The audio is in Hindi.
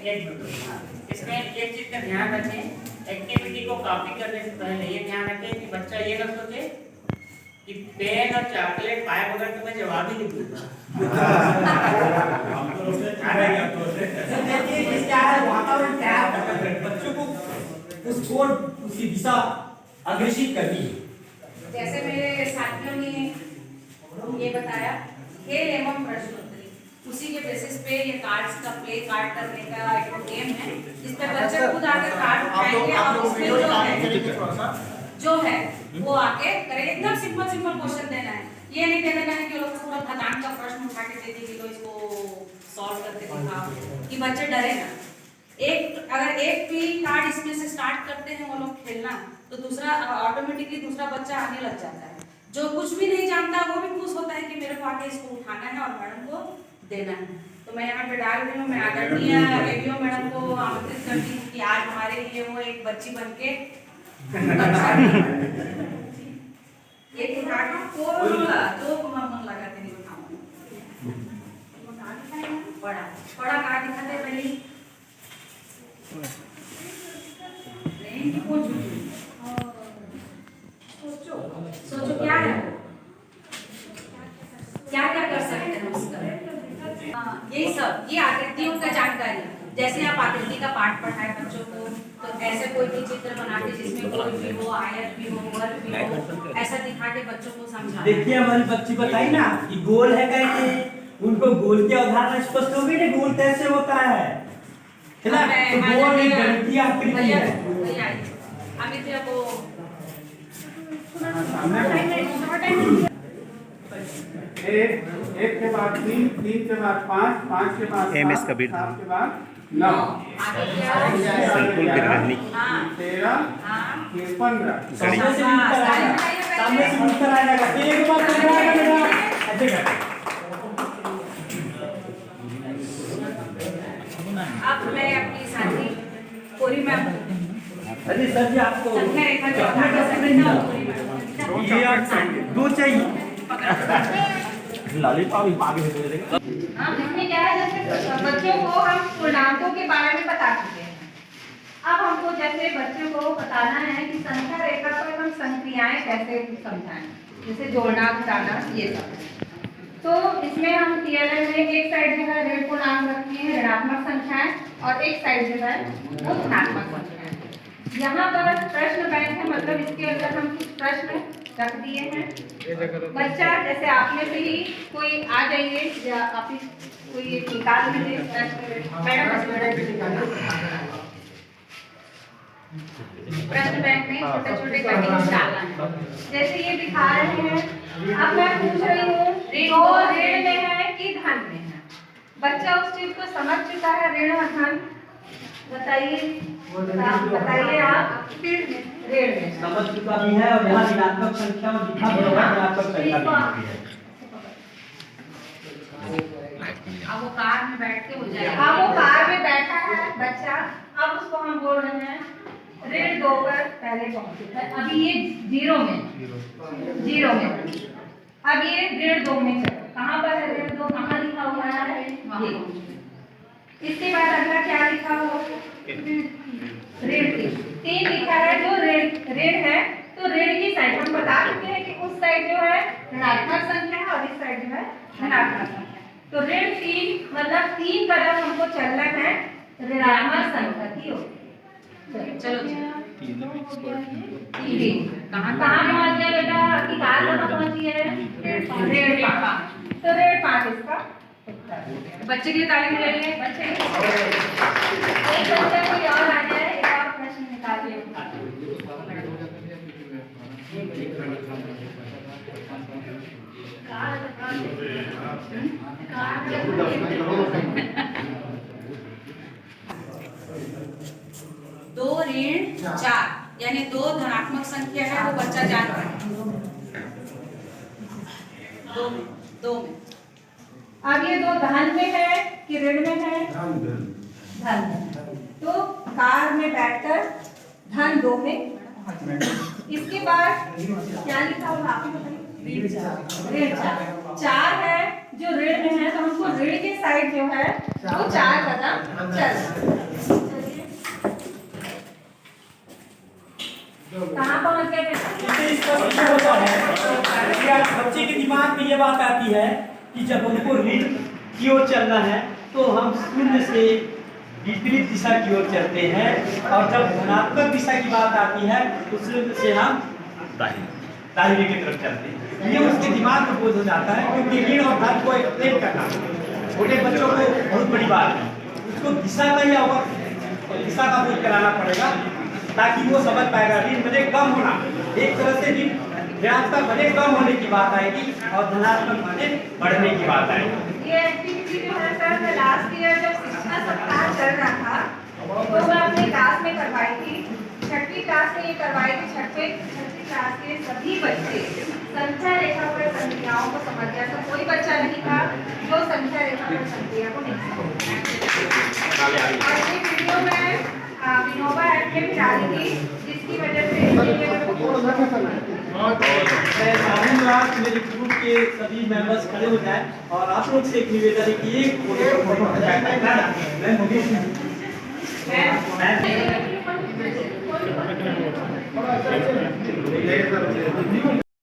एक मिनट। इसमें एक चीज का ध्यान रखें, एक्टिविटी को कॉपी करने से पहले ये ध्यान रखें कि बच्चा ये ना सोचे कि पेन और चॉकलेट पाए बगैर तो मैं जवाब ही नहीं दूंगा। बच्चों को उस ओर उसकी दिशा अग्रेसित करनी है। जैसे मेरे साथियों ने ये बताया खेल एवं प्रश्नोत्तरी, उसी के बेसिस पे ये कार्ड्स का प्ले कार्ड करने का एक गेम है जिसपे बच्चे खुद आके कार्ड उठाएंगे और उसमें जो है वो आके करेंगे। एकदम सिंपल क्वेश्चन देना है, ये नहीं देना है कि लोग पूरा खदान का प्रश्न उठा के दे दीजिए तो इसको सॉल्व करके दिखाओ कि बच्चे डरे ना। अगर एक भी कार्ड इसमें से स्टार्ट करते हैं वो लोग खेलना तो दूसरा ऑटोमेटिकली दूसरा बच्चा आने लग जाता है। जो कुछ भी नहीं जानता वो भी खुश होता है कि मेरे को आके इसको उठाना है और मैडम को देना है। तो मैं यहाँ पे डाल रही हूँ, मैं आदरणीय रेडियो मैडम को आमंत्रित करती हूँ कि आज हमारे लिए वो एक बच्ची बन के एक उठाना तो मन लगाते नहीं बड़ा बड़ा कार्ड दिखाते पहले सोचो क्या है, क्या क्या कर सकते हैं उसका। यही सब ये आकृतियों का जानकारी, जैसे आप आकृति का पाठ पढ़ाए बच्चों को तो ऐसे कोई भी चित्र बना के जिसमें कोई भी हो, आयत भी हो, वर्ग भी हो, ऐसा दिखा के बच्चों को समझा। देखिए हमारी बच्ची बताई ना कि गोल है कैसे, उनको गोल की अवधारणा स्पष्ट हो गई ना, गोल कैसे होता है ना, तो गोल एक गणितीय आकृति है। अमित को एक के बाद 3, 3 के बाद 5, 5 के बाद 7 के बाद 9, संकुल बिरहनी 13, फिर 15। सामने से उत्तर आएगा, एक बार अब मैं अपनी साथी पूरी मैम अरे सर जी आपको संख्या रेखा जो दो चाहिए लॉलीपॉप आगे भेज देगा। हमने क्या है जैसे बच्चों को हम पूर्णांकों के बारे में बता चुके हैं। अब हमको जैसे बच्चों को बताना है कि संख्या रेखा पर हम संक्रियाएं कैसे समझाएं, जैसे जोड़ना घटाना ये सब। तो इसमें हम TLM में एक साइड जो है ऋण पूर्णांक रखते हैं ऋणात्मक संख्याएं और एक साइड जो है वो धनात्मक संख्याएं। यहाँ पर प्रश्न बैंक है, मतलब इसके अंदर हम कुछ प्रश्न रख दिए हैं। बच्चा जैसे आप में से ही कोई आ जाइए या आप कोई निकाल लीजिए प्रश्न बैंक में छोटे छोटे कटिंग डालना है। जैसे ये दिखा रहे हैं, अब मैं पूछ रही हूँ ऋण में है कि धन में है। बच्चा उस चीज को समझ चुका है, ऋण और धन। बताइए आप फिर ऋण में समझ चुका भी है और यहाँ ऋणात्मक संख्या में लिखा भी होगा ऋणात्मक संख्या भी है। अब वो कार में बैठ के हो जाएगा। अब वो कार में बैठा है बच्चा, अब उसको हम बोल रहे हैं ऋण 2 पर पहले पहुंचे, अभी ये 0 में अब ये ऋण 2 में चलो। कहाँ पर है ऋण 2, कहाँ लिखा हुआ है ये। इसके बाद अगला क्या लिखा हुआ है, ऋण 3 लिखा है। जो ऋण है तो ऋण की साइड हम बता चुके हैं कि उस साइड जो है ऋणात्मक संख्या है और इस साइड जो है धनात्मक संख्या। तो ऋण 3 मतलब 3 कदम हमको चलना है ऋणात्मक संख्या की ओर। चलो कहाँ पहुंच गया बेटा, आपकी कार कहाँ पहुंची है, ऋण 5। तो ऋण 5 इसका बच्चे के लिए ताली बजाइए। बच्चे एक बच्चा कोई और आ जाए, एक और प्रश्न निकालिए। दो ऋण 4 यानी 2 धनात्मक संख्या है, वो बच्चा जान रहा है। 2 में अब ये 2 धन में है कि ऋण में है, धन में। तो कार में बैठकर धन 2 में। इसके बाद क्या लिखा हुआ आप बताइए, ऋण 4 है जो ऋण में है, तो हमको ऋण के साइड जो है वो 4 कदम कहाँ पहुँच गए बेटा? इससे स्पष्ट ये होता है कि आज बच्चे के दिमाग में ये बात आती है कि जब हमको ऋण की ओर चलना है तो हम शून्य से विपरीत दिशा की ओर चलते हैं, और जब धनात्मक दिशा की बात आती है तो शून्य से हम दाहिने की तरफ चलते हैं। ये उसके दिमाग में बोझ हो जाता है, क्योंकि ऋण और धन को एक्सप्लेन करना छोटे बच्चों को बहुत बड़ी बात है। उसको दिशा का या दिशा का बोध कराना पड़ेगा ताकि वो समझ पाएगा ऋण बने कम होना, एक तरह से ऋण ऋणात्मक बने कम होने की बात आएगी और धनात्मक बने बढ़ने की बात आएगी। ये एक्टिविटी जो है सर मैं लास्ट ईयर जब शिक्षा सप्ताह चल रहा था तो मैं अपने क्लास में करवाई थी, 6वीं क्लास में ये करवाई थी। 6वीं क्लास के सभी बच्चे संख्या रेखा पर संख्याओं को समझ गया था। कोई बच्चा नहीं था जो संख्या रेखा पर संख्या को नहीं समझ। और ये वीडियो में विनोबा ऐप में भी डाली थी, जिसकी वजह से मेरे ग्रुप के सभी मेंबर्स खड़े हो जाएं और आप लोग से एक निवेदन है कि एक फोटो